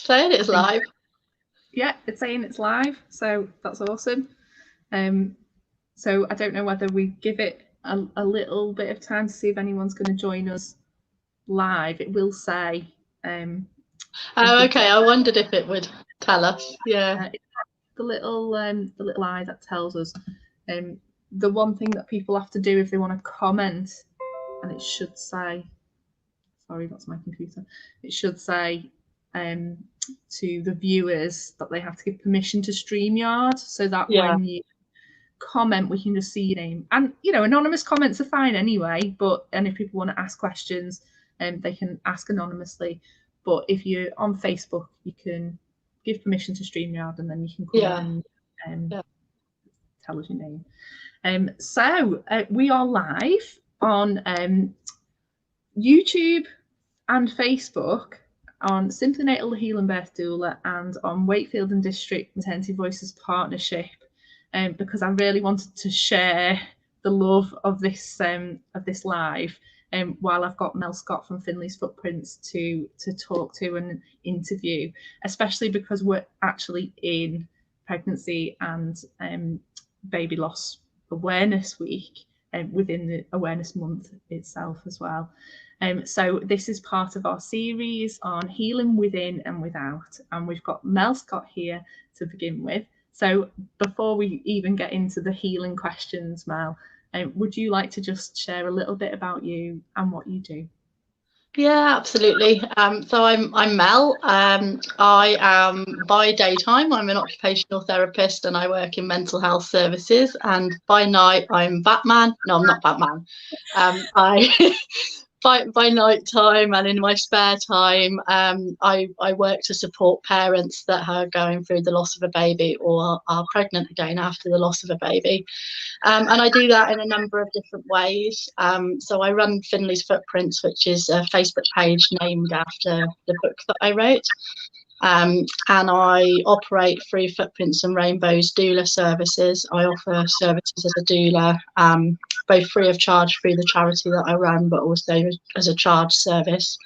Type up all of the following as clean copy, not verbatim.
saying it's live. Yeah, it's saying it's live, so that's awesome. So I don't know whether we give it a little bit of time to see if anyone's going to join us live. It will say. Oh, okay. I wondered if it would tell us. Yeah. The little eye that tells us. The one thing that people have to do if they want to comment, and it should say, sorry, that's my computer. It should say to the viewers that they have to give permission to StreamYard, so that when you comment, we can just see your name. And anonymous comments are fine anyway. And if people want to ask questions, they can ask anonymously. But if you're on Facebook, you can give permission to StreamYard, and then you can come and tell us your name. So we are live on YouTube and Facebook, on Simply Natal the Healing Birth Doula, and on Wakefield and District Maternity Voices Partnership, because I really wanted to share the love of this live. While I've got Mel Scott from Finley's Footprints to talk to and interview, especially because we're actually in Pregnancy and Baby Loss Awareness Week, within the Awareness Month itself as well. So this is part of our series on healing within and without, and we've got Mel Scott here to begin with. So before we even get into the healing questions, Mel, would you like to just share a little bit about you and what you do? Yeah, absolutely. So I'm Mel. I am by daytime, I'm an occupational therapist and I work in mental health services. And by night, I'm Batman. No, I'm not Batman. By night time and in my spare time, I work to support parents that are going through the loss of a baby or are pregnant again after the loss of a baby. And I do that in a number of different ways. So I run Finley's Footprints, which is a Facebook page named after the book that I wrote. And I operate through Footprints and Rainbows doula services. I offer services as a doula, both free of charge through the charity that I run, but also as a charge service.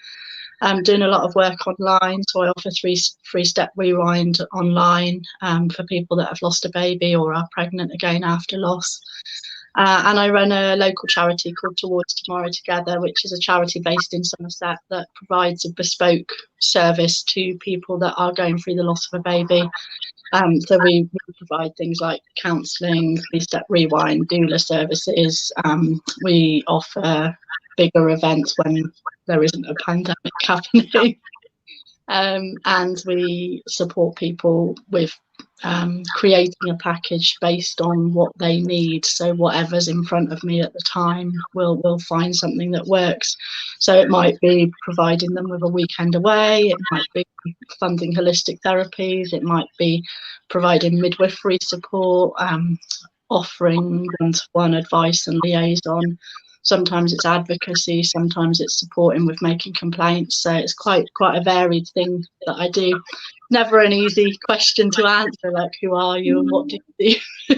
I'm doing a lot of work online, so I offer three-step rewind online for people that have lost a baby or are pregnant again after loss. And I run a local charity called Towards Tomorrow Together, which is a charity based in Somerset that provides a bespoke service to people that are going through the loss of a baby. So we provide things like counselling, three-step rewind, doula services. We offer bigger events when there isn't a pandemic happening. And we support people with creating a package based on what they need. So whatever's in front of me at the time, we'll find something that works. So it might be providing them with a weekend away, it might be funding holistic therapies, it might be providing midwifery support, offering one-to-one advice and liaison. Sometimes it's advocacy, sometimes it's supporting with making complaints. So it's quite a varied thing that I do. Never an easy question to answer, like who are you and what do you do?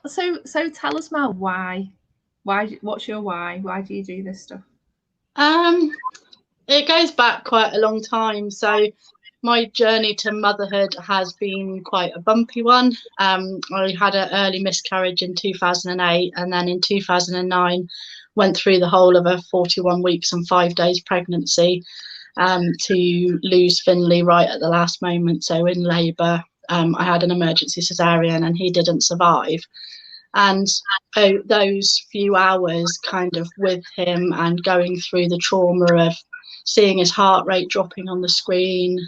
So tell us, Mel, why? What's your why? Why do you do this stuff? It goes back quite a long time. So my journey to motherhood has been quite a bumpy one. I had an early miscarriage in 2008, and then in 2009 went through the whole of a 41 weeks and 5 days pregnancy to lose Finley right at the last moment. So in labour, I had an emergency cesarean and he didn't survive. And those few hours kind of with him and going through the trauma of seeing his heart rate dropping on the screen,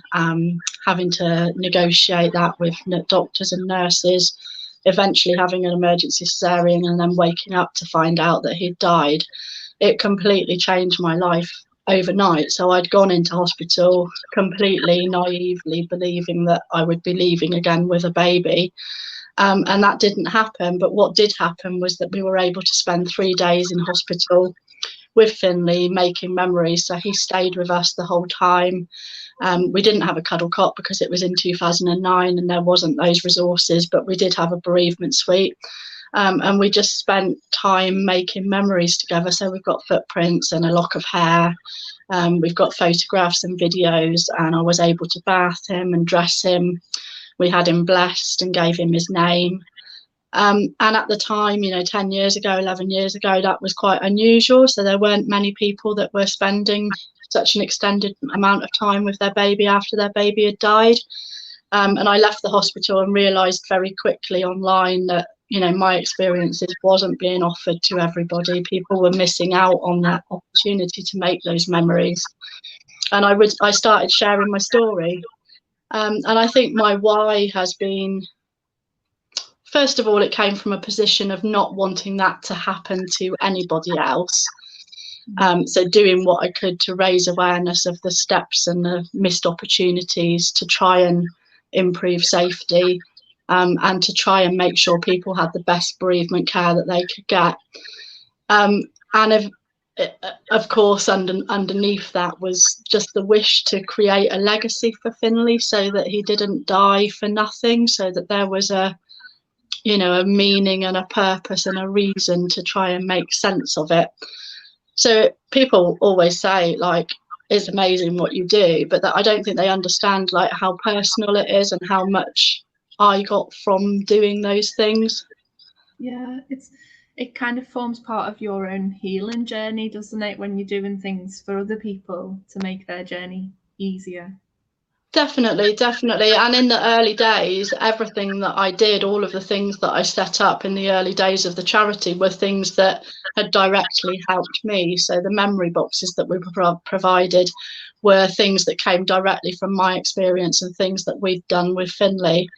having to negotiate that with doctors and nurses, eventually having an emergency cesarean and then waking up to find out that he'd died. It completely changed my life overnight. So I'd gone into hospital completely naively believing that I would be leaving again with a baby. And that didn't happen. But what did happen was that we were able to spend 3 days in hospital with Finley, making memories. So he stayed with us the whole time. We didn't have a cuddle cot because it was in 2009 and there wasn't those resources, but we did have a bereavement suite. And we just spent time making memories together. So we've got footprints and a lock of hair. We've got photographs and videos, and I was able to bath him and dress him. We had him blessed and gave him his name. And at the time, 10 years ago, 11 years ago, that was quite unusual. So there weren't many people that were spending such an extended amount of time with their baby after their baby had died. And I left the hospital and realised very quickly online that, my experiences wasn't being offered to everybody. People were missing out on that opportunity to make those memories. And I started sharing my story. And I think my why has been, first of all, it came from a position of not wanting that to happen to anybody else. So doing what I could to raise awareness of the steps and the missed opportunities to try and improve safety, and to try and make sure people had the best bereavement care that they could get. And of course, underneath that was just the wish to create a legacy for Finley, so that he didn't die for nothing, so that there was a meaning and a purpose and a reason to try and make sense of it. So people always say, like, it's amazing what you do, but that I don't think they understand, like, how personal it is and how much I got from doing those things. Yeah, it kind of forms part of your own healing journey, doesn't it, when you're doing things for other people to make their journey easier? Definitely. And in the early days, everything that I did, all of the things that I set up in the early days of the charity were things that had directly helped me. So the memory boxes that we provided were things that came directly from my experience and things that we'd done with Finley.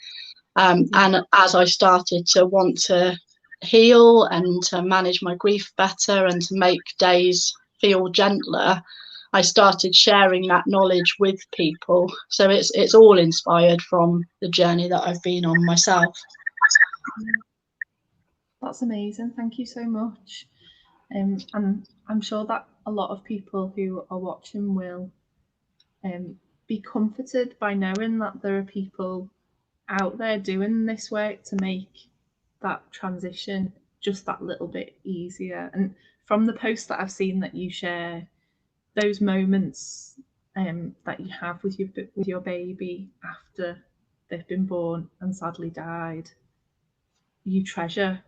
And as I started to want to heal and to manage my grief better and to make days feel gentler, I started sharing that knowledge with people. So it's all inspired from the journey that I've been on myself. That's amazing. Thank you so much. And I'm sure that a lot of people who are watching will be comforted by knowing that there are people out there doing this work to make that transition just that little bit easier. And from the posts that I've seen that you share, those moments that you have with your baby after they've been born and sadly died, you treasure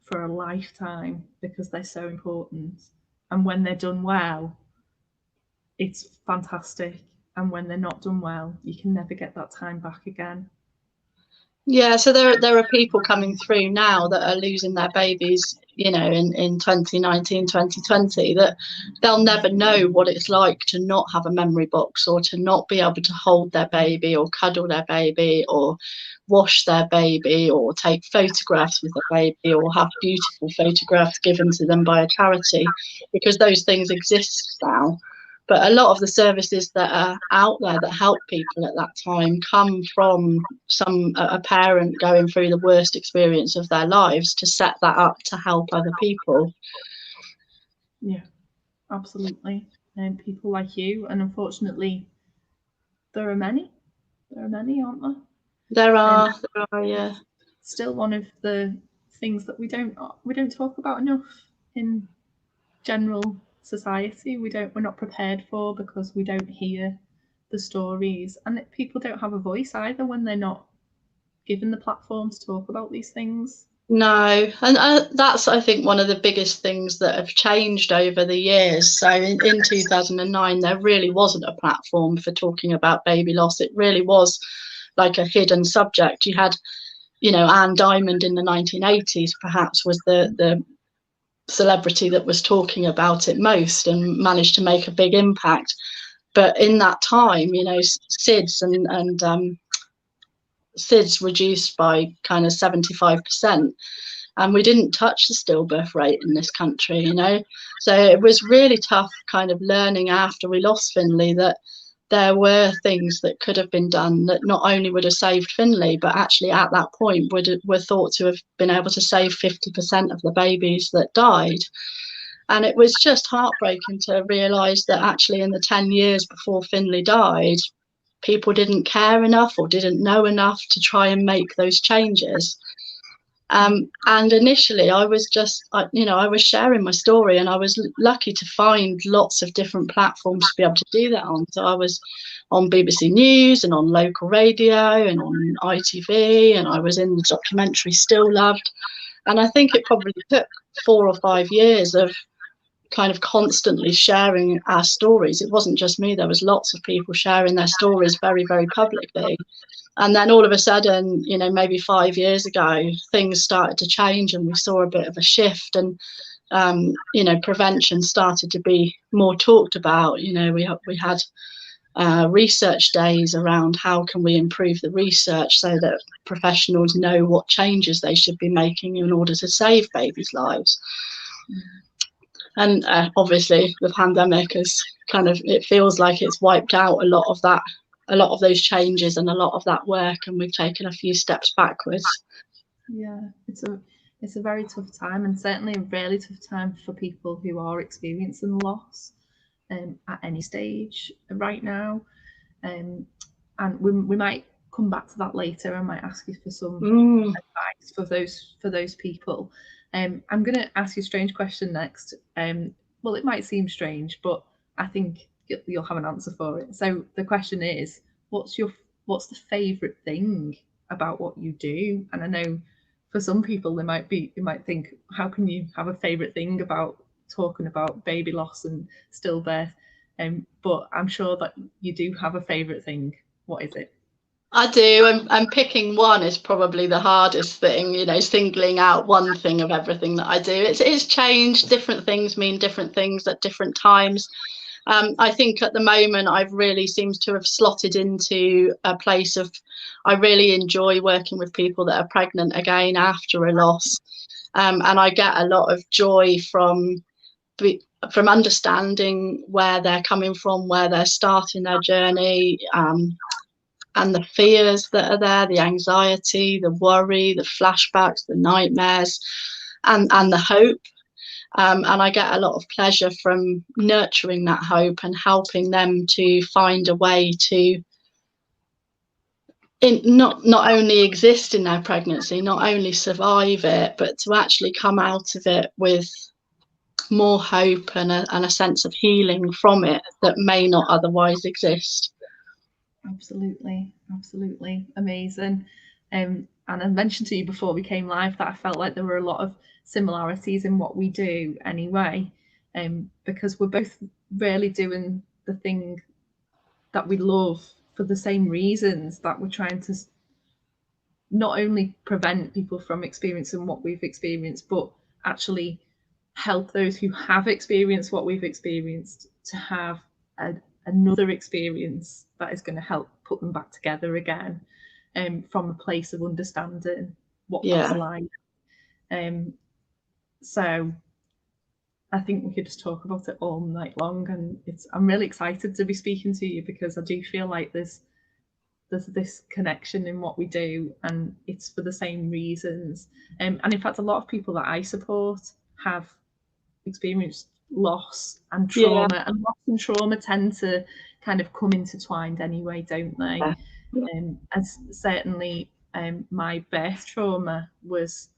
for a lifetime because they're so important. And when they're done well, it's fantastic. And when they're not done well, you can never get that time back again. Yeah, so there are people coming through now that are losing their babies, in 2019, 2020, that they'll never know what it's like to not have a memory box, or to not be able to hold their baby or cuddle their baby or wash their baby or take photographs with their baby or have beautiful photographs given to them by a charity, because those things exist now. But a lot of the services that are out there that help people at that time come from a parent going through the worst experience of their lives to set that up to help other people. Yeah, absolutely. And people like you, and unfortunately, there are many, aren't there? There are, yeah. Still one of the things that we don't talk about enough in general society. We're not prepared for, because we don't hear the stories, and people don't have a voice either when they're not given the platform to talk about these things. No, and that's, I think, one of the biggest things that have changed over the years. So in 2009, there really wasn't a platform for talking about baby loss. It really was like a hidden subject. You had, Anne Diamond in the 1980s perhaps was the celebrity that was talking about it most and managed to make a big impact. But in that time, SIDS and SIDS reduced by kind of 75%, and we didn't touch the stillbirth rate in this country, So it was really tough kind of learning after we lost Finley that there were things that could have been done that not only would have saved Finley, but actually at that point were thought to have been able to save 50% of the babies that died. And it was just heartbreaking to realise that actually in the 10 years before Finley died, people didn't care enough or didn't know enough to try and make those changes. And initially I was just, I was sharing my story, and I was lucky to find lots of different platforms to be able to do that on. So I was on BBC News and on local radio and on ITV, and I was in the documentary Still Loved. And I think it probably took 4 or 5 years of kind of constantly sharing our stories. It wasn't just me, there was lots of people sharing their stories very, very publicly. And then all of a sudden, maybe 5 years ago, things started to change, and we saw a bit of a shift, and prevention started to be more talked about. We had research days around how can we improve the research so that professionals know what changes they should be making in order to save babies' lives. And obviously the pandemic is it feels like it's wiped out a lot of those changes and a lot of that work, and we've taken a few steps backwards. Yeah, it's a very tough time, and certainly a really tough time for people who are experiencing loss at any stage right now. And we might come back to that later. I might ask you for some advice for those people. I'm going to ask you a strange question next. Well, it might seem strange, but I think you'll have an answer for it. So the question is, what's the favourite thing about what you do? And I know for some people they might think, how can you have a favourite thing about talking about baby loss and stillbirth? But I'm sure that you do have a favourite thing. What is it? I do, and picking one is probably the hardest thing, singling out one thing of everything that I do. It's changed. Different things mean different things at different times. I think at the moment I've really seemed to have slotted into a place of, I really enjoy working with people that are pregnant again after a loss. And I get a lot of joy from understanding where they're coming from, where they're starting their journey, and the fears that are there, the anxiety, the worry, the flashbacks, the nightmares, and the hope. And I get a lot of pleasure from nurturing that hope and helping them to find a way to not only exist in their pregnancy, not only survive it, but to actually come out of it with more hope and a sense of healing from it that may not otherwise exist. Absolutely, amazing. And I mentioned to you before we came live that I felt like there were a lot of similarities in what we do anyway, because we're both really doing the thing that we love for the same reasons, that we're trying to not only prevent people from experiencing what we've experienced, but actually help those who have experienced what we've experienced to have another experience that is going to help put them back together again, from a place of understanding what that's like. So I think we could just talk about it all night long, and I'm really excited to be speaking to you, because I do feel like there's this connection in what we do, and it's for the same reasons. And in fact, a lot of people that I support have experienced loss and trauma, and loss and trauma tend to kind of come intertwined anyway, don't they? And certainly my birth trauma was,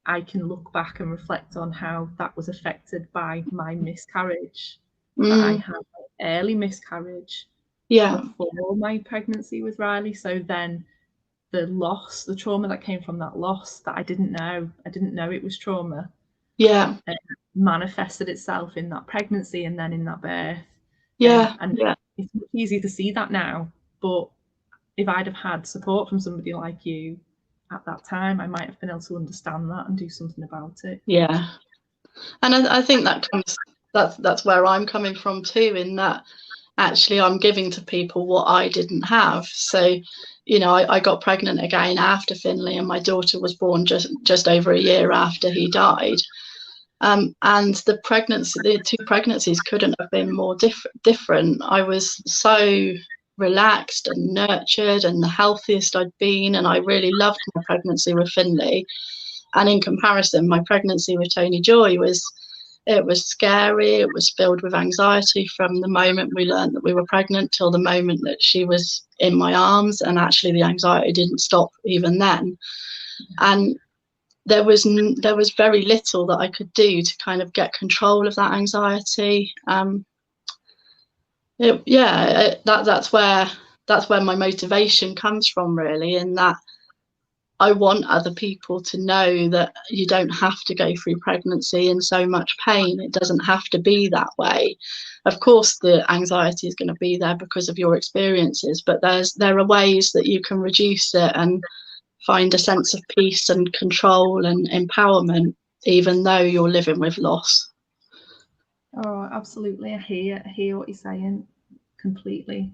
I can look back and reflect on how that was affected by my miscarriage. I had an early miscarriage before my pregnancy with Riley, so then the loss, the trauma that came from that loss that I didn't know it was trauma, manifested itself in that pregnancy and then in that birth. It's much easier to see that now, but if I'd have had support from somebody like you at that time, I might have been able to understand that and do something about it. And I think that's where I'm coming from too, in that actually I'm giving to people what I didn't have. So I got pregnant again after Finley, and my daughter was born just over a year after he died. And the two pregnancies couldn't have been more different. I was so relaxed and nurtured and the healthiest I'd been, and I really loved my pregnancy with Finley. And in comparison, my pregnancy with Tony Joy was scary. It was filled with anxiety from the moment we learned that we were pregnant till the moment that she was in my arms, and actually the anxiety didn't stop even then. And there was very little that I could do to kind of get control of that anxiety. That's where my motivation comes from, really, in that I want other people to know that you don't have to go through pregnancy in so much pain. It doesn't have to be that way. Of course, the anxiety is going to be there because of your experiences, but there are ways that you can reduce it and find a sense of peace and control and empowerment, even though you're living with loss. Oh, absolutely. I hear what you're saying completely.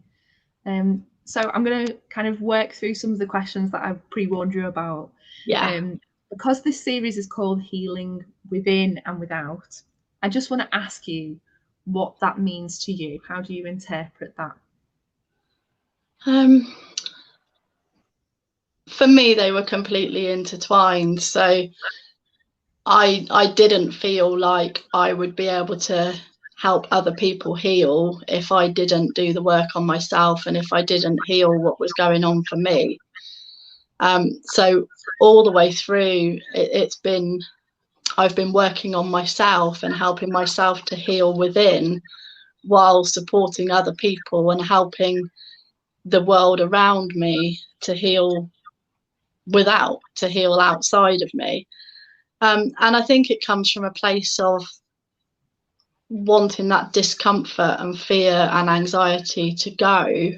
So I'm going to kind of work through some of the questions that I've pre-warned you about. Yeah. Because this series is called Healing Within and Without, I just want to ask you what that means to you. How do you interpret that? For me, they were completely intertwined. So I didn't feel like I would be able to help other people heal if I didn't do the work on myself and if I didn't heal what was going on for me. So all the way through, I've been working on myself and helping myself to heal within, while supporting other people and helping the world around me to heal outside of me. And I think it comes from a place of wanting that discomfort and fear and anxiety to go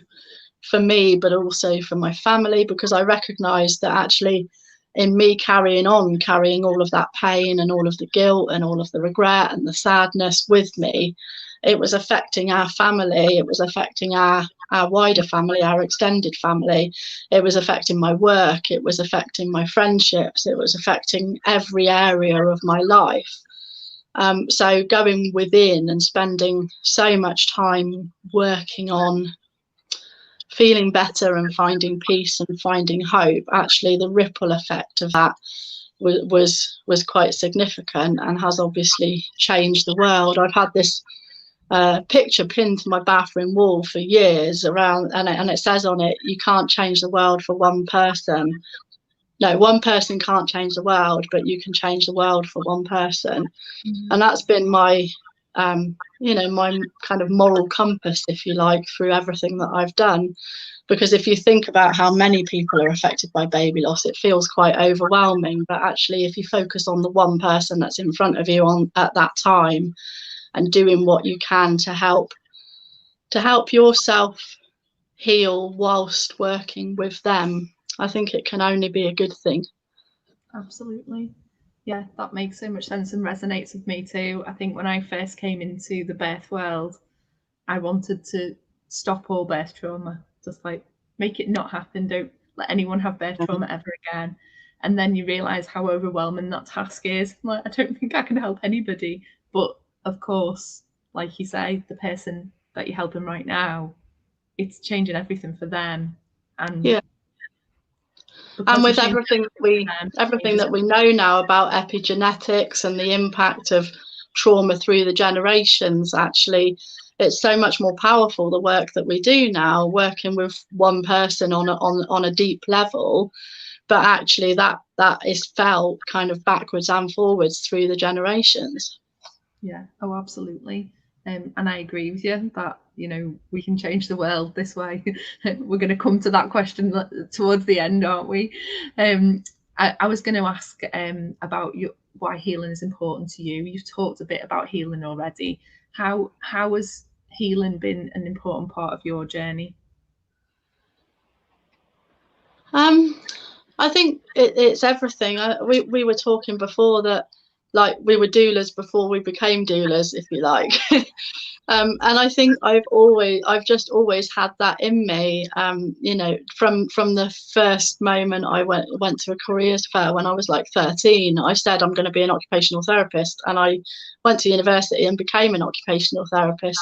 for me, but also for my family, because I recognise that actually in me carrying all of that pain and all of the guilt and all of the regret and the sadness with me, it was affecting our family, it was affecting our wider family, our extended family, it was affecting my work, it was affecting my friendships, it was affecting every area of my life. So going within and spending so much time working on feeling better and finding peace and finding hope, actually the ripple effect of that was quite significant and has obviously changed the world. I've had this picture pinned to my bathroom wall for years around, and it says on it, you can't change the world for one person. No, one person can't change the world, but you can change the world for one person. And that's been my my kind of moral compass, if you like, through everything that I've done. Because if you think about how many people are affected by baby loss, it feels quite overwhelming. But actually, if you focus on the one person that's in front of you at that time and doing what you can to help yourself heal whilst working with them, I think it can only be a good thing. Absolutely. Yeah, that makes so much sense and resonates with me too. I think when I first came into the birth world, I wanted to stop all birth trauma, just like make it not happen. Don't let anyone have birth trauma ever again. And then you realize how overwhelming that task is. Like, I don't think I can help anybody. But of course, like you say, the person that you're helping right now, it's changing everything for them. And yeah. And with everything that we know now about epigenetics and the impact of trauma through the generations, actually, it's so much more powerful, the work that we do now, working with one person on a deep level. But actually, that is felt kind of backwards and forwards through the generations. Yeah, oh, absolutely. And I agree with you that, we can change the world this way. We're going to come to that question towards the end, aren't we? I was going to ask about why healing is important to you. You've talked a bit about healing already. How has healing been an important part of your journey? I think it's everything. We were talking before that, like, we were doulas before we became doulas, if you like. And I think I've just always had that in me. From the first moment I went to a careers fair when I was like 13, I said I'm going to be an occupational therapist, and I went to university and became an occupational therapist.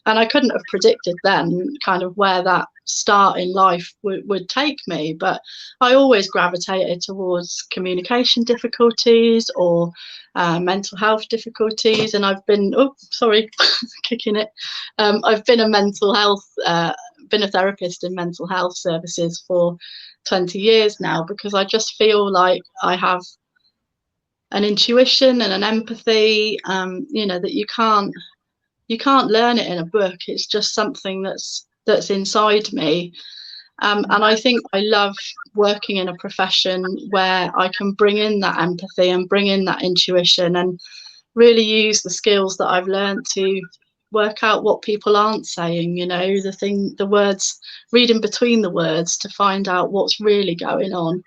And I couldn't have predicted then kind of where that start in life would take me, but I always gravitated towards communication difficulties or mental health difficulties, and I've been kicking it. I've been been a therapist in mental health services for 20 years now, because I just feel like I have an intuition and an empathy, you know, that you can't learn it in a book. It's just something that's inside me. And I think I love working in a profession where I can bring in that empathy and bring in that intuition and really use the skills that I've learned to work out what people aren't saying, you know, the words, reading between the words to find out what's really going on.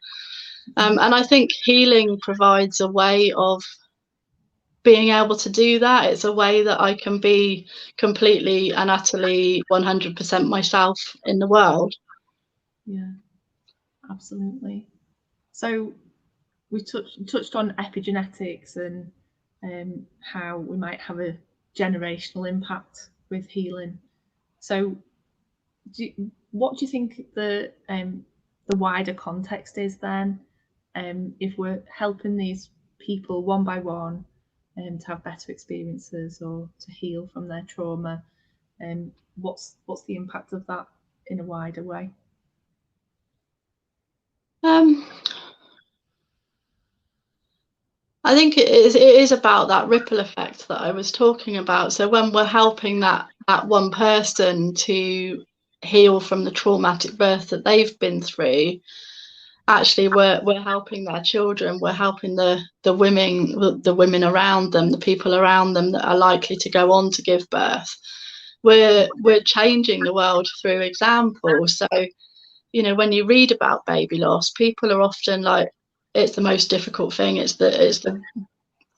And I think healing provides a way of being able to do that. It's a way that I can be completely and utterly 100% myself in the world. Yeah, absolutely. So we touched on epigenetics and how we might have a generational impact with healing. So what do you think the wider context is then, if we're helping these people one by one to have better experiences or to heal from their trauma, and what's the impact of that in a wider way? I think it is about that ripple effect that I was talking about. So when we're helping that one person to heal from the traumatic birth that they've been through, actually we're helping their children, we're helping the women around them, the people around them that are likely to go on to give birth. We're changing the world through example. So, you know, when you read about baby loss, people are often like, it's the most difficult thing, it's the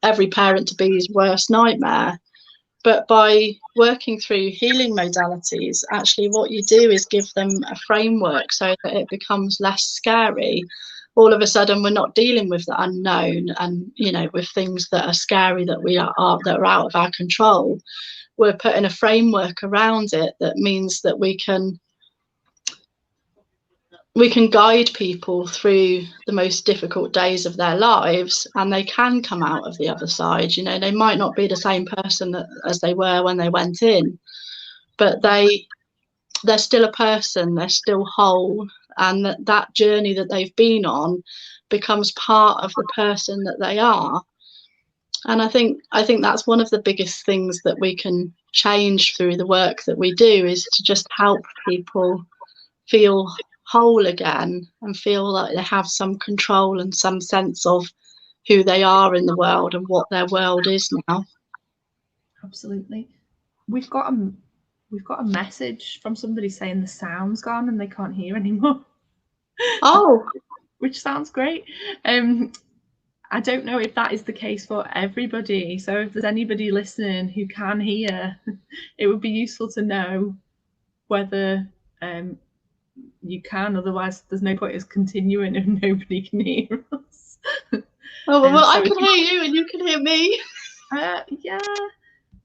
every parent to be's worst nightmare. But by working through healing modalities, actually what you do is give them a framework so that it becomes less scary. All of a sudden, we're not dealing with the unknown and, you know, with things that are scary that that are out of our control. We're putting a framework around it that means that we can guide people through the most difficult days of their lives, and they can come out of the other side. You know, they might not be the same person as they were when they went in, but they're still a person, they're still whole, and that journey that they've been on becomes part of the person that they are. And I think that's one of the biggest things that we can change through the work that we do, is to just help people feel whole again and feel like they have some control and some sense of who they are in the world and what their world is now. Absolutely. We've got a message from somebody saying the sound's gone and they can't hear anymore. Oh, which sounds great. I don't know if that is the case for everybody. So if there's anybody listening who can hear, it would be useful to know whether you can. Otherwise, there's no point in us continuing if nobody can hear us. Oh, well, so I can hear you and you can hear me. Yeah.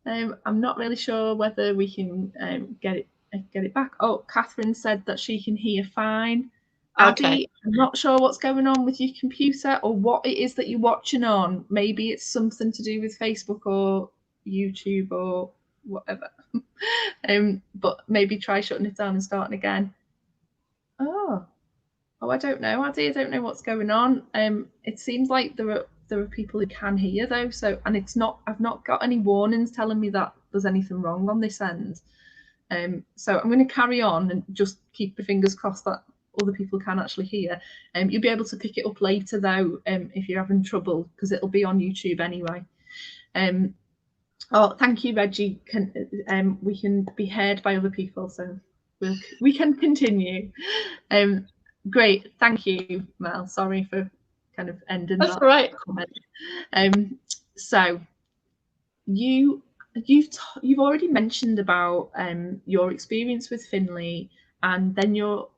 I'm not really sure whether we can get it back. Oh, Catherine said that she can hear fine. Okay. Abby, I'm not sure what's going on with your computer or what it is that you're watching on. Maybe it's something to do with Facebook or YouTube or whatever. But maybe try shutting it down and starting again. Oh, I don't know, Addy. I don't know what's going on. It seems like there are people who can hear though. So, and it's not. I've not got any warnings telling me that there's anything wrong on this end. So I'm going to carry on and just keep the fingers crossed that other people can actually hear. You'll be able to pick it up later though, if you're having trouble, because it'll be on YouTube anyway. Oh, thank you, Reggie. We can be heard by other people, so we can continue. Great, thank you, Mel. Sorry for kind of ending That's that. all right. Comment. So you've already mentioned about your experience with Finley and then your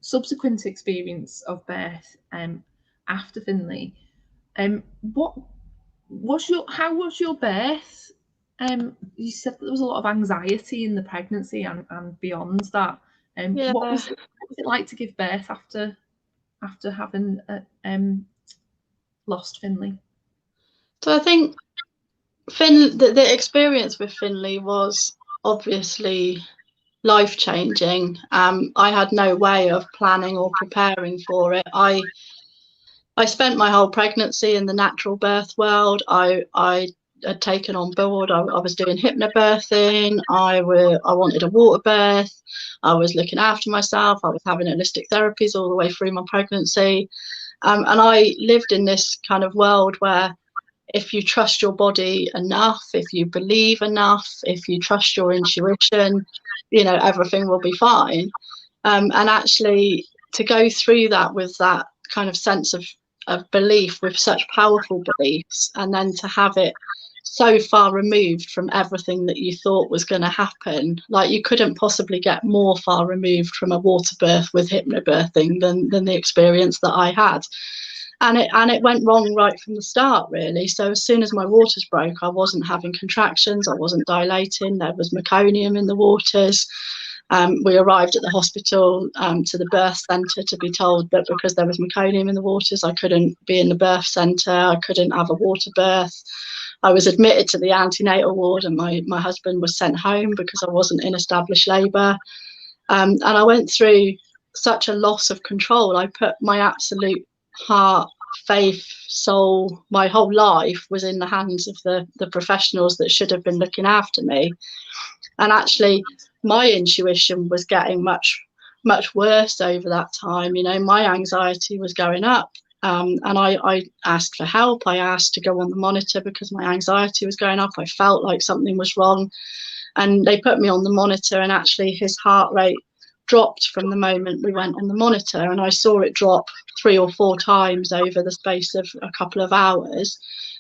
subsequent experience of birth after Finley. How was your birth? You said there was a lot of anxiety in the pregnancy and beyond that. Yeah. What was it like to give birth after having lost Finley? So I think the experience with Finley was obviously life-changing. I had no way of planning or preparing for it. I spent my whole pregnancy in the natural birth world. I had taken on board. I was doing hypnobirthing. I wanted a water birth. I was looking after myself. I was having holistic therapies all the way through my pregnancy. And I lived in this kind of world where if you trust your body enough, if you believe enough, if you trust your intuition, you know, everything will be fine. And actually, to go through that with that kind of sense of belief, with such powerful beliefs, and then to have it so far removed from everything that you thought was going to happen, like you couldn't possibly get more far removed from a water birth with hypnobirthing than the experience that I had. And it went wrong right from the start, really. So as soon as my waters broke, I wasn't having contractions, I wasn't dilating, there was meconium in the waters. We arrived at the hospital, to the birth centre, to be told that because there was meconium in the waters, I couldn't be in the birth centre, I couldn't have a water birth. I was admitted to the antenatal ward, and my husband was sent home because I wasn't in established labour. And I went through such a loss of control. I put my absolute heart, faith, soul, my whole life was in the hands of the professionals that should have been looking after me. And actually, my intuition was getting much worse over that time. You know, my anxiety was going up. And I asked for help. I asked to go on the monitor because my anxiety was going up. I felt like something was wrong. And they put me on the monitor, and actually his heart rate dropped from the moment we went on the monitor. And I saw it drop 3 or 4 times over the space of a couple of hours.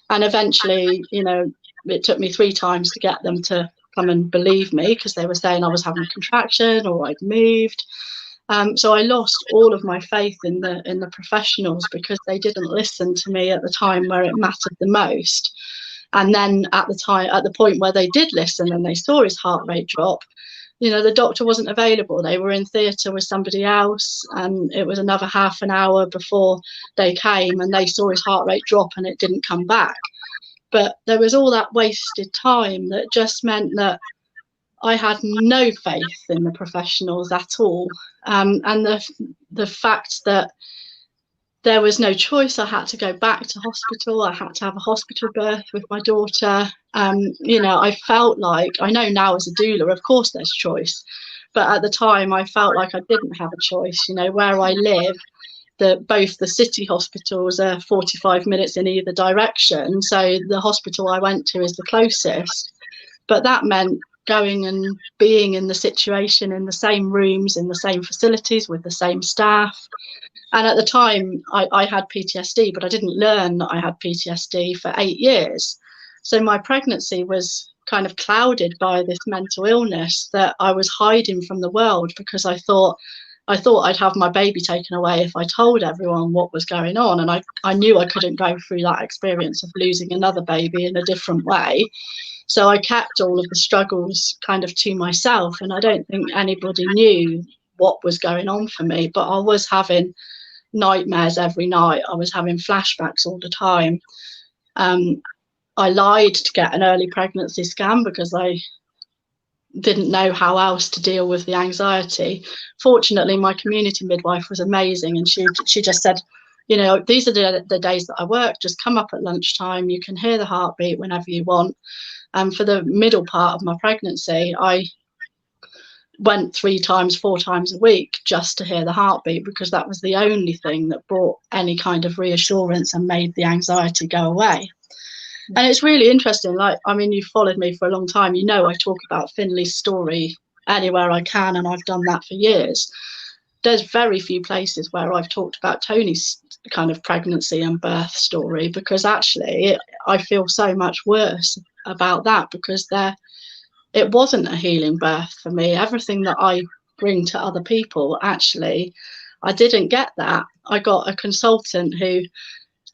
And eventually, you know, it took me 3 times to get them to come and believe me, because they were saying I was having a contraction or I'd moved. So I lost all of my faith in the professionals, because they didn't listen to me at the time where it mattered the most. And then at the point where they did listen and they saw his heart rate drop, you know, the doctor wasn't available. They were in theatre with somebody else, and it was another half an hour before they came, and they saw his heart rate drop and it didn't come back. But there was all that wasted time that just meant that I had no faith in the professionals at all. And the fact that there was no choice, I had to go back to hospital. I had to have a hospital birth with my daughter. You know, I felt like, I know now as a doula, of course there's choice. But at the time, I felt like I didn't have a choice. You know, where I live, both the city hospitals are 45 minutes in either direction. So the hospital I went to is the closest. But that meant going and being in the situation, in the same rooms, in the same facilities, with the same staff. And at the time, I had PTSD, but I didn't learn that I had PTSD for 8 years. So my pregnancy was kind of clouded by this mental illness that I was hiding from the world, because I thought I'd have my baby taken away if I told everyone what was going on. And I knew I couldn't go through that experience of losing another baby in a different way. So I kept all of the struggles kind of to myself. And I don't think anybody knew what was going on for me, but I was having nightmares every night. I was having flashbacks all the time. I lied to get an early pregnancy scan because I didn't know how else to deal with the anxiety. Fortunately, my community midwife was amazing, and she just said, you know, these are the days that I work, just come up at lunchtime, you can hear the heartbeat whenever you want. And for the middle part of my pregnancy, I went 3 times, 4 times a week just to hear the heartbeat, because that was the only thing that brought any kind of reassurance and made the anxiety go away. And it's really interesting. Like, I mean, you've followed me for a long time. You know, I talk about Finley's story anywhere I can, and I've done that for years. There's very few places where I've talked about Tony's kind of pregnancy and birth story, because actually I feel so much worse about that, because it wasn't a healing birth for me. Everything that I bring to other people, actually, I didn't get that. I got a consultant who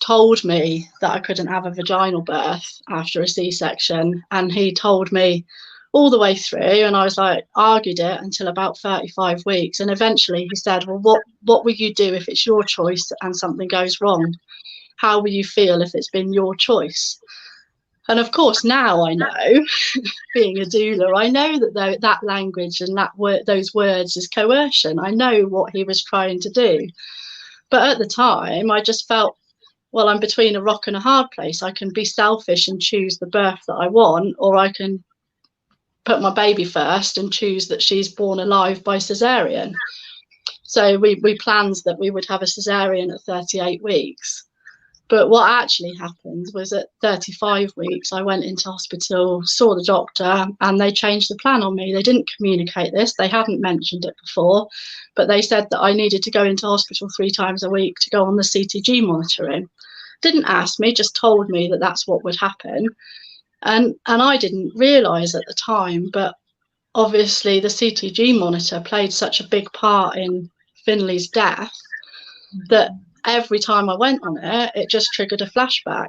told me that I couldn't have a vaginal birth after a C-section, and he told me all the way through, and I was like, argued it until about 35 weeks, and eventually he said, well, what will you do if it's your choice and something goes wrong? How will you feel if it's been your choice? And of course, now I know, being a doula, I know that that language and those words is coercion. I know what he was trying to do. But at the time, I just felt well, I'm between a rock and a hard place. I can be selfish and choose the birth that I want, or I can put my baby first and choose that she's born alive by cesarean. So we planned that we would have a cesarean at 38 weeks. But what actually happened was at 35 weeks, I went into hospital, saw the doctor, and they changed the plan on me. They didn't communicate this. They hadn't mentioned it before, but they said that I needed to go into hospital 3 times a week to go on the CTG monitoring. Didn't ask me, just told me that that's what would happen. And I didn't realise at the time, but obviously the CTG monitor played such a big part in Finley's death that every time I went on it, it just triggered a flashback.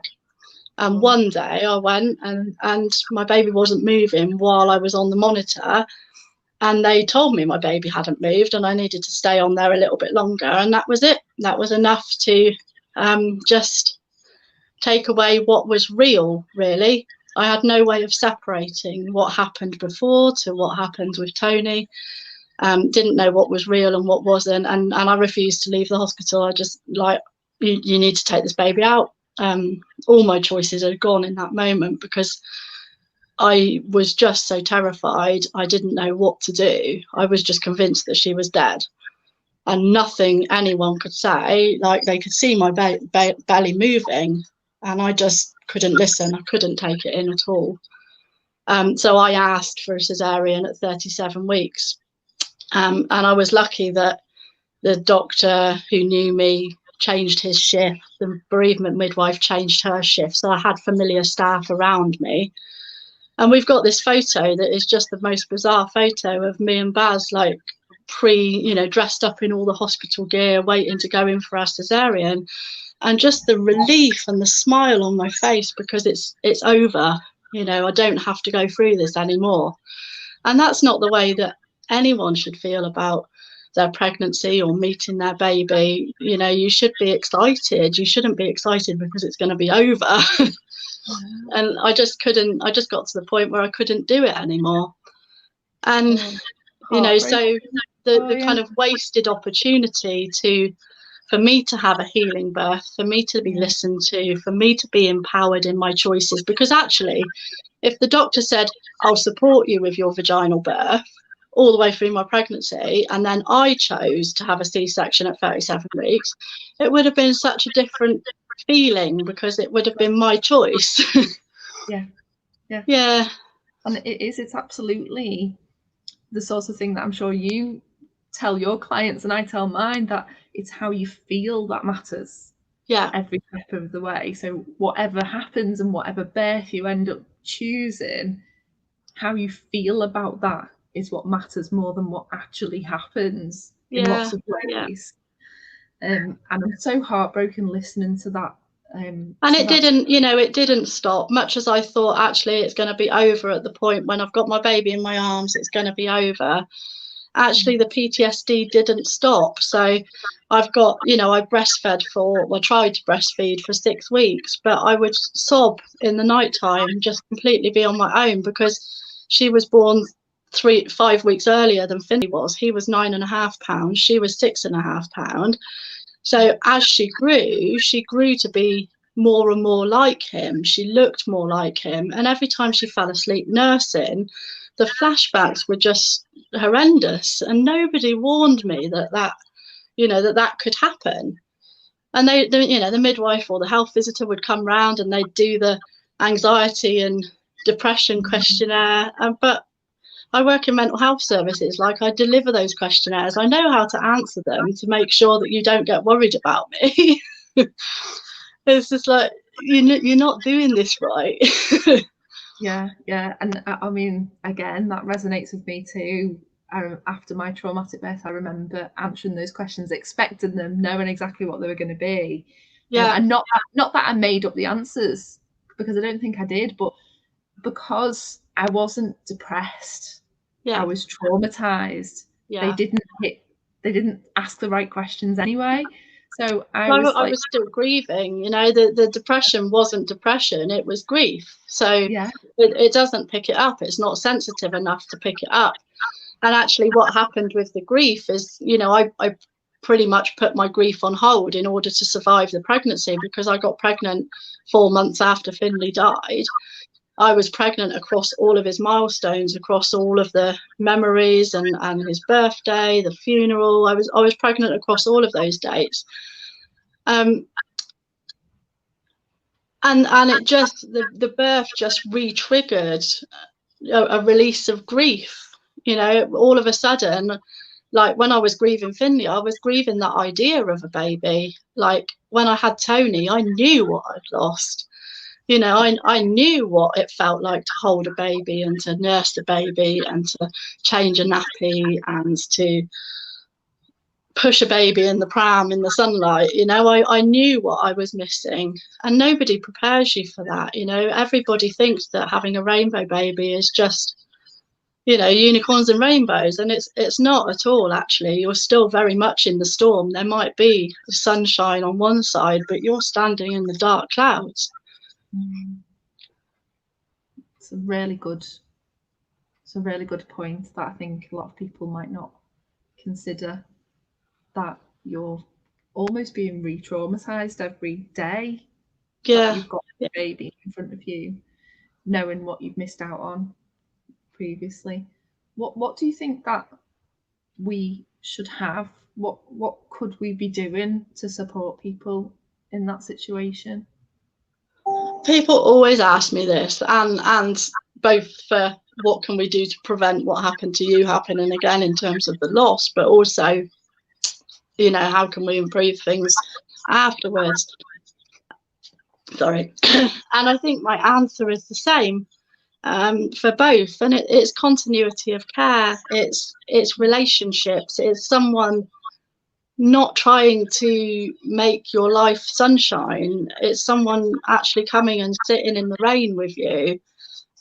And one day I went and my baby wasn't moving while I was on the monitor. And they told me my baby hadn't moved and I needed to stay on there a little bit longer. And that was it. That was enough to just take away what was real, really. I had no way of separating what happened before to what happened with Tony. Didn't know what was real and what wasn't, and I refused to leave the hospital. I just like, you need to take this baby out. All my choices are gone in that moment because I was just so terrified. I didn't know what to do. I was just convinced that she was dead, and nothing anyone could say. Like, they could see my belly moving, and I just couldn't listen. I couldn't take it in at all. So I asked for a cesarean at 37 weeks. And I was lucky that the doctor who knew me changed his shift. The bereavement midwife changed her shift. So I had familiar staff around me. And we've got this photo that is just the most bizarre photo of me and Baz, like dressed up in all the hospital gear, waiting to go in for our cesarean. And just the relief and the smile on my face because it's over. I don't have to go through this anymore. And that's not the way that anyone should feel about their pregnancy or meeting their baby. You should be excited. You shouldn't be excited because it's going to be over. And I just got to the point where I couldn't do it anymore. And so the kind of wasted opportunity for me to have a healing birth, for me to be listened to, for me to be empowered in my choices. Because actually, if the doctor said, I'll support you with your vaginal birth all the way through my pregnancy, and then I chose to have a C-section at 37 weeks, it would have been such a different feeling because it would have been my choice. Yeah. And it's absolutely the sort of thing that I'm sure you tell your clients and I tell mine, that it's how you feel that matters. Every step of the way. So whatever happens and whatever birth you end up choosing, how you feel about that is what matters more than what actually happens in lots of ways. And I'm so heartbroken listening to that. And it didn't stop. Much as I thought actually it's going to be over at the point when I've got my baby in my arms, it's going to be over. Actually, the PTSD didn't stop. So I've got, I breastfed tried to breastfeed for 6 weeks, but I would sob in the nighttime, just completely be on my own because she was born 5 weeks earlier than Finley was. He was 9.5 pounds. She was 6.5 pounds. So as she grew to be more and more like him. She looked more like him. And every time she fell asleep nursing, the flashbacks were just horrendous. And nobody warned me that could happen. And the midwife or the health visitor would come round and they'd do the anxiety and depression questionnaire. But I work in mental health services. Like, I deliver those questionnaires. I know how to answer them to make sure that you don't get worried about me. It's just like, you're not doing this right. Yeah. And I mean, again, that resonates with me too. After my traumatic birth, I remember answering those questions, expecting them, knowing exactly what they were going to be. And not that I made up the answers, because I don't think I did, but because I wasn't depressed. I was traumatized. They didn't ask the right questions anyway. So I was still grieving. The depression wasn't depression, it was grief. So it doesn't pick it up. It's not sensitive enough to pick it up. And actually what happened with the grief is, I pretty much put my grief on hold in order to survive the pregnancy, because I got pregnant 4 months after Finley died. I was pregnant across all of his milestones, across all of the memories, and his birthday, the funeral. I was pregnant across all of those dates. And it just, the birth just re-triggered a release of grief. You know, all of a sudden, like when I was grieving Finley, I was grieving that idea of a baby. Like when I had Tony, I knew what I'd lost. You know, I knew what it felt like to hold a baby and to nurse the baby and to change a nappy and to push a baby in the pram in the sunlight. You know, I knew what I was missing, and nobody prepares you for that. You know, everybody thinks that having a rainbow baby is just, you know, unicorns and rainbows, and it's not at all. Actually, you're still very much in the storm. There might be the sunshine on one side, but you're standing in the dark clouds. It's a really good point that I think a lot of people might not consider, that you're almost being re-traumatized every day. Yeah, you've got a baby in front of you, knowing what you've missed out on previously. What do you think that we should have? What could we be doing to support people in that situation? People always ask me this, and both for what can we do to prevent what happened to you happening again in terms of the loss, but also, you know, how can we improve things afterwards? Sorry. And I think my answer is the same for both, and it's continuity of care, it's relationships, it's someone not trying to make your life sunshine. It's someone actually coming and sitting in the rain with you,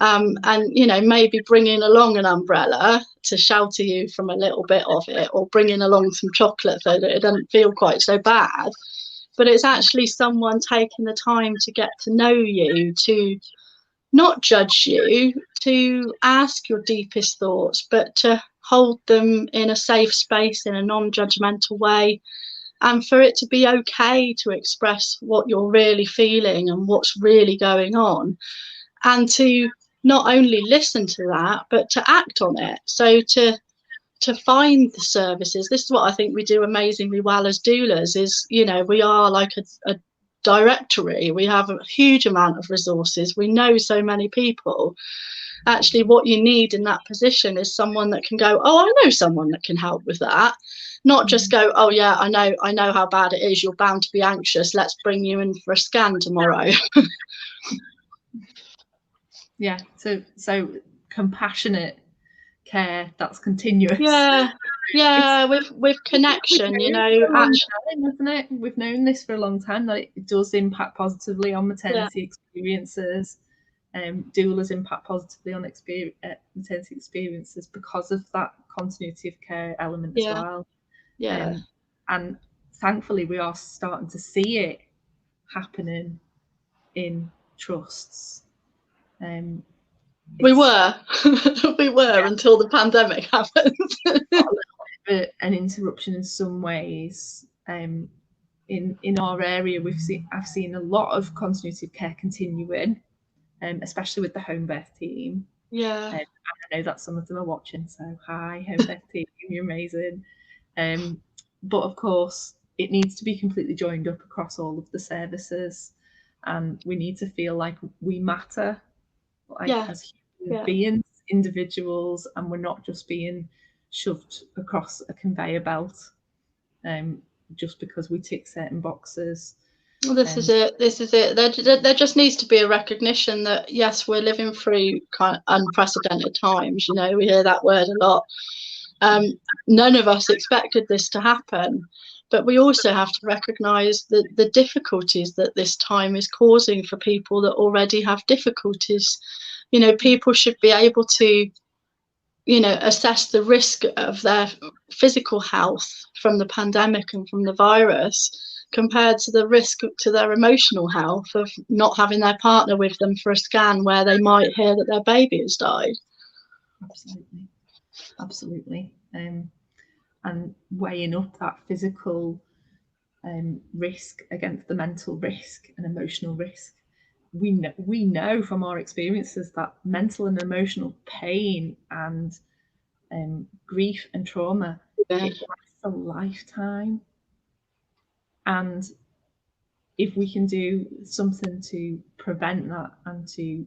and, you know, maybe bringing along an umbrella to shelter you from a little bit of it, or bringing along some chocolate so that it doesn't feel quite so bad. But it's actually someone taking the time to get to know you, to not judge you, to ask your deepest thoughts, but to hold them in a safe space, in a non-judgmental way, and for it to be okay to express what you're really feeling and what's really going on, and to not only listen to that, but to act on it. So to find the services. This is what I think we do amazingly well as doulas, is, you know, we are like a directory. We have a huge amount of resources. We know so many people. Actually, what you need in that position is someone that can go, oh, I know someone that can help with that. Not just go, oh yeah, I know how bad it is, you're bound to be anxious, let's bring you in for a scan tomorrow. Yeah, so compassionate care that's continuous. Yeah, with connection, you know. Actually, isn't it? We've known this for a long time, that it does impact positively on maternity experiences. Doulas impact positively on maternity experiences because of that continuity of care element as well. And thankfully we are starting to see it happening in trusts. We were until the pandemic happened. An interruption in some ways. In our area, I've seen a lot of continuity of care continuing, especially with the home birth team. Yeah. And I know that some of them are watching, so hi, home birth team, you're amazing. But of course, it needs to be completely joined up across all of the services, and we need to feel like we matter, like as human beings, individuals, and we're not just being shoved across a conveyor belt just because we tick certain boxes. Well, this is it. There just needs to be a recognition that, yes, we're living through kind of unprecedented times. You know, we hear that word a lot. None of us expected this to happen, but we also have to recognise the difficulties that this time is causing for people that already have difficulties. You know, people should be able to, you know, assess the risk of their physical health from the pandemic and from the virus compared to the risk to their emotional health of not having their partner with them for a scan where they might hear that their baby has died. Absolutely. and weighing up that physical risk against the mental risk and emotional risk. We know from our experiences that mental and emotional pain and grief and trauma, it lasts a lifetime. And if we can do something to prevent that and to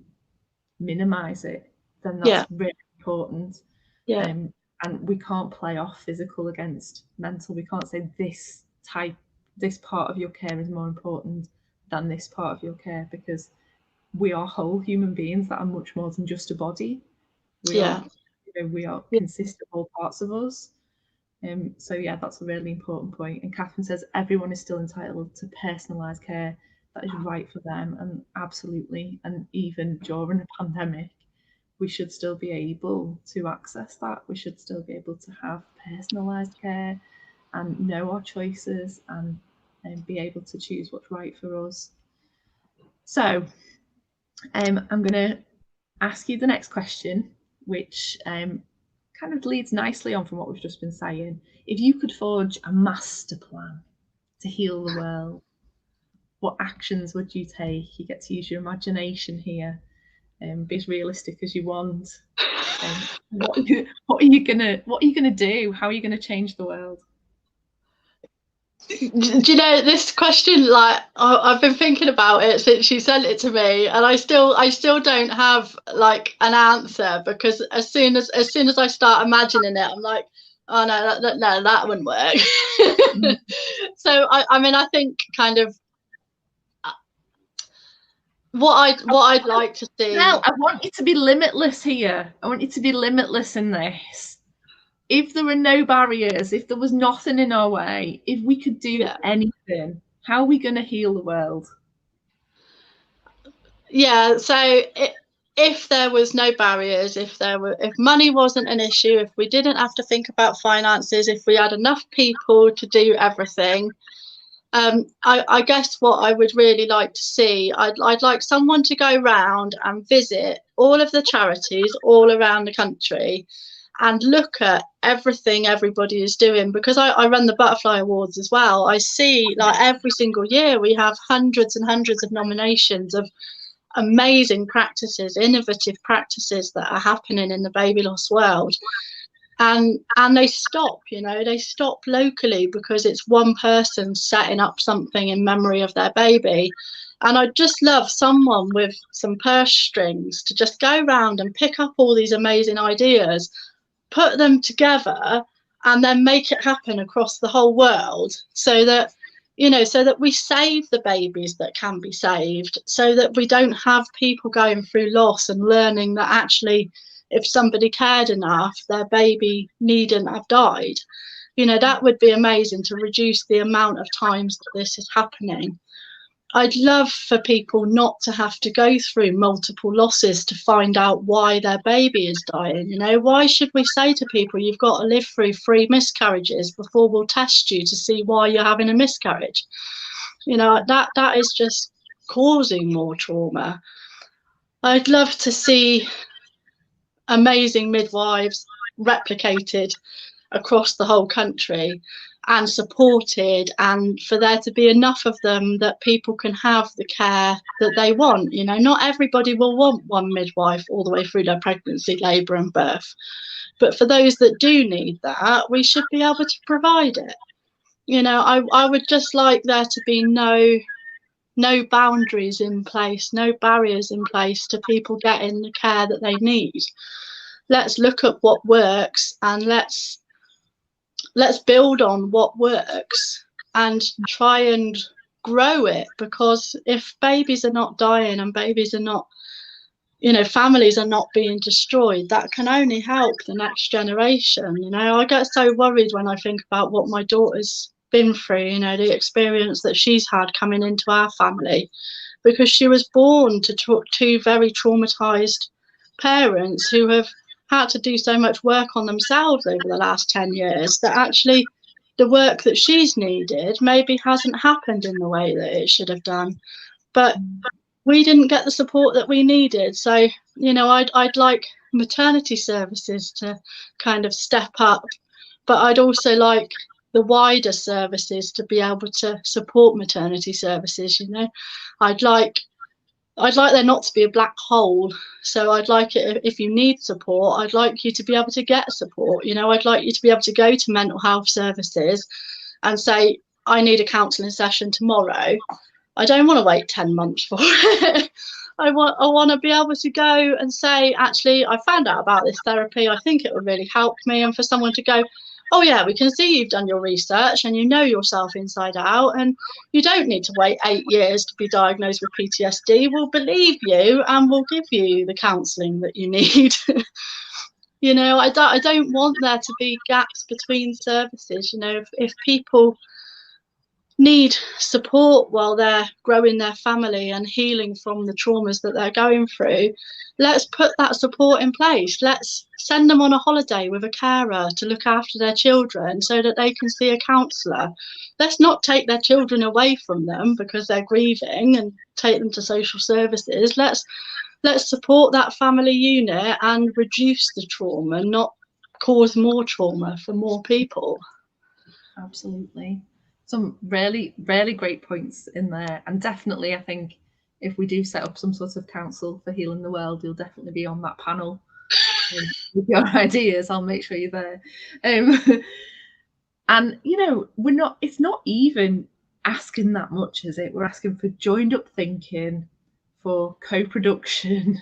minimize it, then that's really important. And we can't play off physical against mental. We can't say this part of your care is more important than this part of your care, because we are whole human beings that are much more than just a body. We are consist of all parts of us. So yeah, that's a really important point. And Catherine says everyone is still entitled to personalised care that is right for them, and absolutely, and even during a pandemic, we should still be able to access that. We should still be able to have personalised care and know our choices and be able to choose what's right for us. So I'm going to ask you the next question, which kind of leads nicely on from what we've just been saying. If you could forge a master plan to heal the world, what actions would you take? You get to use your imagination here, be as realistic as you want. What are you gonna do? How are you gonna change the world? Do you know this question? Like, I've been thinking about it since you sent it to me, and I still don't have like an answer, because as soon as I start imagining it, I'm like, oh no, that wouldn't work. So I mean, I think kind of what I'd like to see. Mel, I want you to be limitless here. I want you to be limitless in this. If there were no barriers, if there was nothing in our way, if we could do anything, how are we going to heal the world? Yeah, so if there was no barriers, if money wasn't an issue, if we didn't have to think about finances, if we had enough people to do everything, I guess what I would really like to see, I'd like someone to go round and visit all of the charities all around the country and look at everything everybody is doing, because I run the Butterfly Awards as well. I see, like, every single year we have hundreds and hundreds of nominations of amazing practices, innovative practices that are happening in the baby loss world. And they stop, they stop locally because it's one person setting up something in memory of their baby. And I'd just love someone with some purse strings to just go around and pick up all these amazing ideas, put them together, and then make it happen across the whole world, so that we save the babies that can be saved, so that we don't have people going through loss and learning that actually, if somebody cared enough, their baby needn't have died. That would be amazing, to reduce the amount of times that this is happening. I'd love for people not to have to go through multiple losses to find out why their baby is dying. Why should we say to people, you've got to live through 3 miscarriages before we'll test you to see why you're having a miscarriage? That is just causing more trauma. I'd love to see amazing midwives replicated across the whole country and supported, and for there to be enough of them that people can have the care that they want. Not everybody will want one midwife all the way through their pregnancy, labour and birth, but for those that do need that, we should be able to provide it. I would just like there to be no boundaries in place, no barriers in place to people getting the care that they need. Let's look at what works, and let's build on what works and try and grow it, because if babies are not dying and babies are not, families are not being destroyed, that can only help the next generation. I get so worried when I think about what my daughter's been through, the experience that she's had coming into our family, because she was born to two very traumatized parents who have had to do so much work on themselves over the last 10 years that actually the work that she's needed maybe hasn't happened in the way that it should have done. But we didn't get the support that we needed. So, I'd like maternity services to kind of step up but I'd also like the wider services to be able to support maternity services. You know, I'd like there not to be a black hole. So I'd like it, if you need support, I'd like you to be able to get support. You know, I'd like you to be able to go to mental health services and say, I need a counselling session tomorrow. I don't want to wait 10 months for it. I want to be able to go and say, actually, I found out about this therapy. I think it would really help me. And for someone to go, oh yeah, we can see you've done your research and you know yourself inside out, and you don't need to wait 8 years to be diagnosed with PTSD. We'll believe you and we'll give you the counselling that you need. You know, I don't want there to be gaps between services. You know, if people need support while they're growing their family and healing from the traumas that they're going through, let's put that support in place. Let's send them on a holiday with a carer to look after their children so that they can see a counsellor. Let's not take their children away from them because they're grieving and take them to social services. Let's support that family unit and reduce the trauma, not cause more trauma for more people. Absolutely. Some really, really great points in there. And definitely, I think if we do set up some sort of council for healing the world, you'll definitely be on that panel with your ideas. I'll make sure you're there. And, you know, it's not even asking that much, is it? We're asking for joined up thinking, for co-production.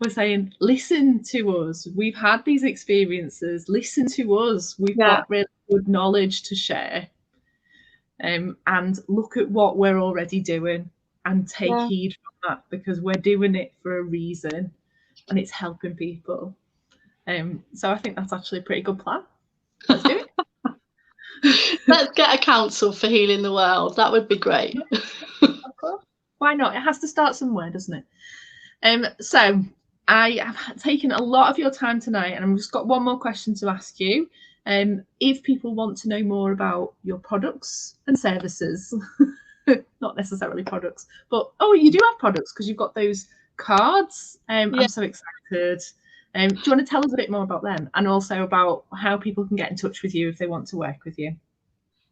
We're saying, listen to us. We've had these experiences. Listen to us. We've got really good knowledge to share. And look at what we're already doing and take heed from that, because we're doing it for a reason and it's helping people. So I think that's actually a pretty good plan. Let's do it. Let's get a council for healing the world. That would be great. Of course. Why not? It has to start somewhere, doesn't it? So I have taken a lot of your time tonight, and I've just got one more question to ask you. If people want to know more about your products and services, not necessarily products, but you do have products because you've got those cards. I'm so excited. Do you want to tell us a bit more about them, and also about how people can get in touch with you if they want to work with you?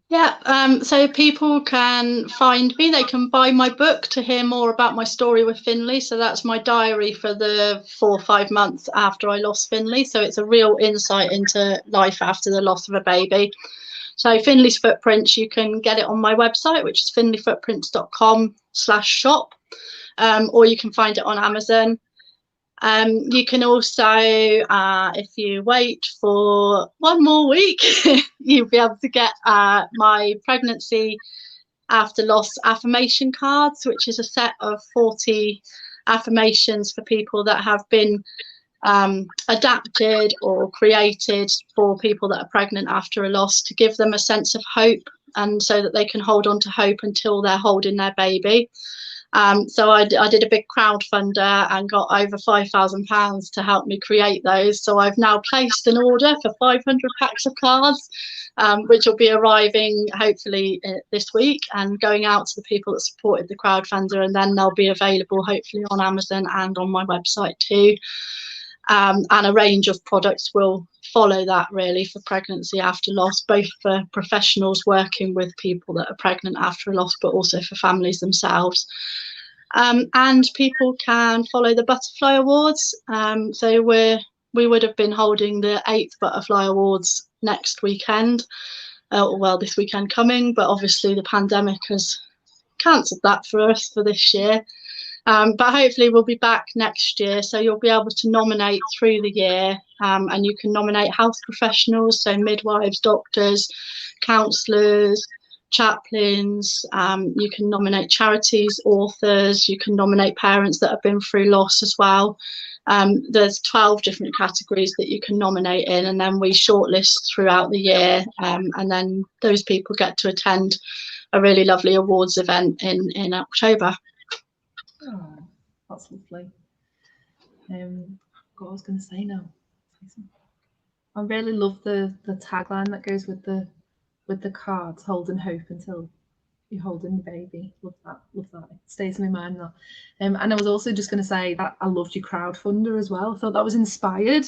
Yeah, so people can find me. They can buy my book to hear more about my story with Finley. So that's my diary for the 4 or 5 months after I lost Finley. So it's a real insight into life after the loss of a baby. So Finley's Footprints, you can get it on my website, which is finleyfootprints.com/shop, or you can find it on Amazon. You can also, if you wait for 1 more week, you'll be able to get my pregnancy after loss affirmation cards, which is a set of 40 affirmations for people that have been adapted or created for people that are pregnant after a loss, to give them a sense of hope, and so that they can hold on to hope until they're holding their baby. So I did a big crowdfunder and got over £5,000 to help me create those. So I've now placed an order for 500 packs of cards, which will be arriving hopefully this week and going out to the people that supported the crowdfunder, and then they'll be available hopefully on Amazon and on my website too. And a range of products will follow that, really, for pregnancy after loss, both for professionals working with people that are pregnant after a loss, but also for families themselves. And people can follow the Butterfly Awards. So we would have been holding the 8th Butterfly Awards next weekend, this weekend coming, but obviously the pandemic has cancelled that for us for this year. But hopefully we'll be back next year, so you'll be able to nominate through the year, and you can nominate health professionals, so midwives, doctors, counsellors, chaplains. You can nominate charities, authors. You can nominate parents that have been through loss as well. There's 12 different categories that you can nominate in, and then we shortlist throughout the year, and then those people get to attend a really lovely awards event in October. Oh, that's lovely. What I was going to say now. I really love the tagline that goes with the cards, holding hope until you're holding the baby. Love that. It stays in my mind now. And I was also just going to say that I loved your crowdfunder as well. I thought that was inspired.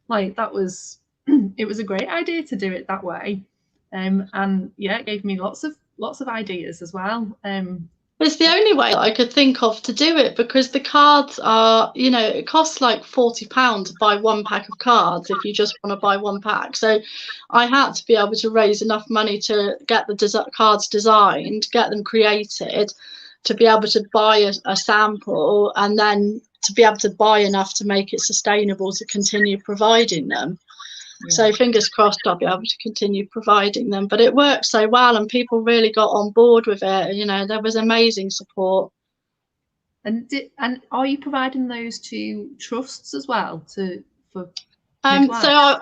Like, that was it was a great idea to do it that way. And yeah, it gave me lots of ideas as well. It's the only way I could think of to do it, because the cards are, you know, it costs like £40 to buy one pack of cards if you just want to buy one pack. So I had to be able to raise enough money to get the cards designed, get them created, to be able to buy a sample, and then to be able to buy enough to make it sustainable to continue providing them. So fingers crossed I'll be able to continue providing them. But it worked so well, and people really got on board with it. You know, there was amazing support. And are you providing those to trusts as well for so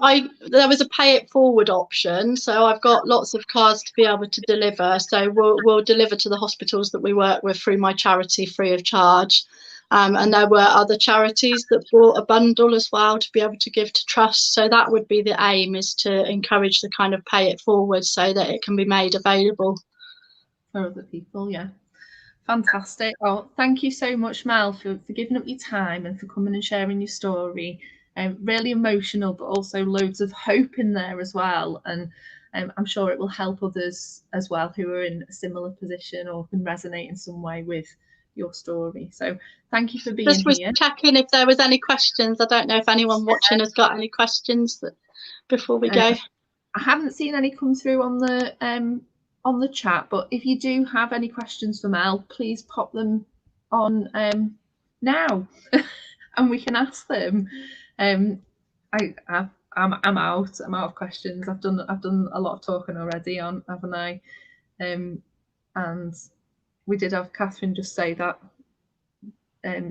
there was a pay it forward option. So I've got lots of cards to be able to deliver. So we'll deliver to the hospitals that we work with through my charity free of charge. And there were other charities that bought a bundle as well to be able to give to trusts. So that would be the aim, is to encourage the kind of pay it forward so that it can be made available for other people. Yeah, fantastic. Oh, thank you so much, Mel, for giving up your time and for coming and sharing your story. Really emotional, but also loads of hope in there as well. And I'm sure it will help others as well who are in a similar position or can resonate in some way with your story. So thank you for being here. Just was checking if there was any questions. I don't know if anyone watching has got any questions before we go. I haven't seen any come through on the chat, but if you do have any questions for Mel, please pop them on now and we can ask them. I'm out of questions. I've done a lot of talking already on, haven't I? And we did have Catherine just say that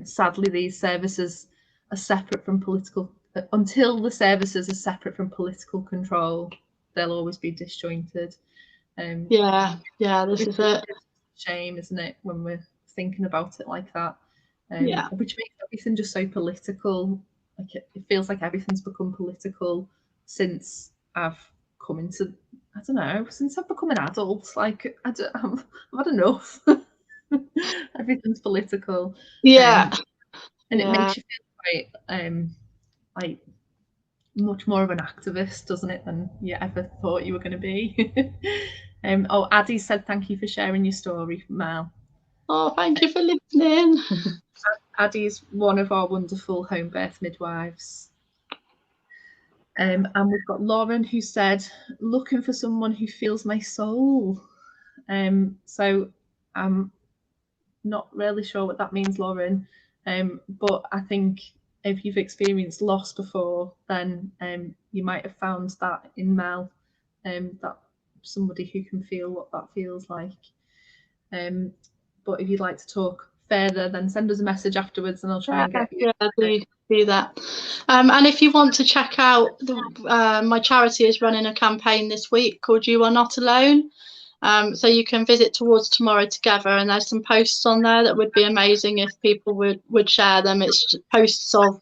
sadly these services are separate from political, until the services are separate from political control, they'll always be disjointed. Yeah, this is it. Shame, isn't it, when we're thinking about it like that? Yeah, which makes everything just so political. Like it feels like everything's become political since I've come into, I don't know, since I've become an adult. Like I've had enough. Everything's political. Yeah, and it makes you feel quite like much more of an activist, doesn't it, than you ever thought you were going to be. Oh, Addie said thank you for sharing your story, Mel. Oh, thank you for listening. Addie's one of our wonderful home birth midwives. And we've got Lauren, who said, looking for someone who feels my soul. So I'm not really sure what that means, Lauren. But I think if you've experienced loss before, then you might have found that in Mel, that somebody who can feel what that feels like. But if you'd like to talk further, then send us a message afterwards and I'll try and get you. Yeah, do that. And if you want to check out, my charity is running a campaign this week called You Are Not Alone. So you can visit Towards Tomorrow Together, and there's some posts on there that would be amazing if people would share them. It's posts of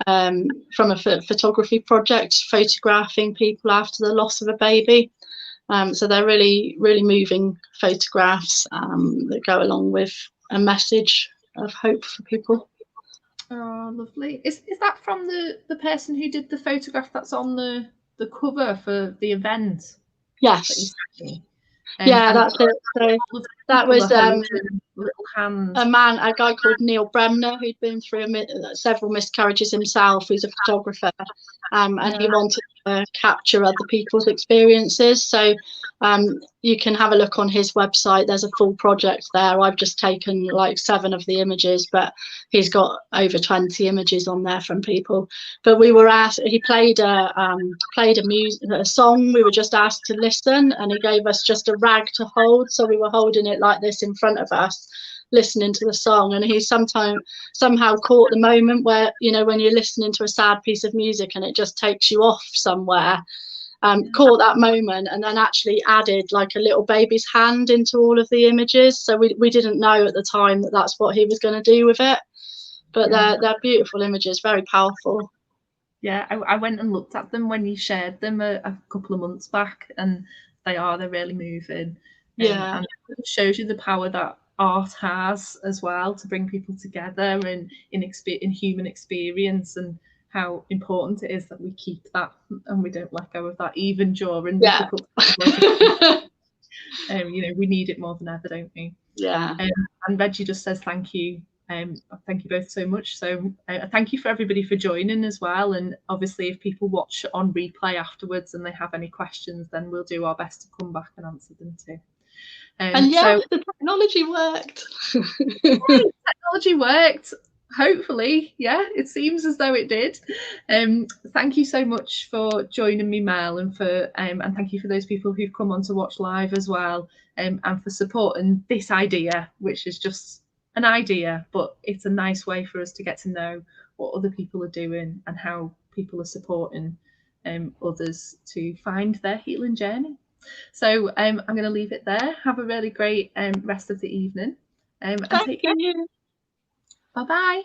from a photography project photographing people after the loss of a baby. So they're really, really moving photographs that go along with a message of hope for people. Oh, lovely. Is that from the person who did the photograph that's on the cover for the event? Yes. Yeah, that's it. So that was a guy called Neil Bremner, who'd been through several miscarriages himself, who's a photographer, and he wanted to capture other people's experiences. So you can have a look on his website. There's a full project there. I've just taken like 7 of the images, but he's got over 20 images on there from people. But we were asked, he played a song. We were just asked to listen, and he gave us just a rag to hold. So we were holding it like this in front of us, listening to the song. And he somehow caught the moment where, you know, when you're listening to a sad piece of music and it just takes you off somewhere. Caught that moment, and then actually added like a little baby's hand into all of the images. So we didn't know at the time that that's what he was going to do with it, but they're beautiful images, very powerful. Yeah, I went and looked at them when you shared them a couple of months back, and they're really moving. And it shows you the power that art has as well to bring people together and in human experience. And how important it is that we keep that and we don't let go of that, even during difficult times. You know, we need it more than ever, don't we? Yeah. And Reggie just says thank you. Thank you both so much. So thank you for everybody for joining as well. And obviously, if people watch on replay afterwards and they have any questions, then we'll do our best to come back and answer them too. And yeah, so, the technology worked. Technology worked. Hopefully, yeah, it seems as though it did. Thank you so much for joining me, Mel, and for and thank you for those people who've come on to watch live as well, and for supporting this idea, which is just an idea, but it's a nice way for us to get to know what other people are doing and how people are supporting others to find their healing journey. So I'm going to leave it there. Have a really great rest of the evening. And take care. You. Bye-bye.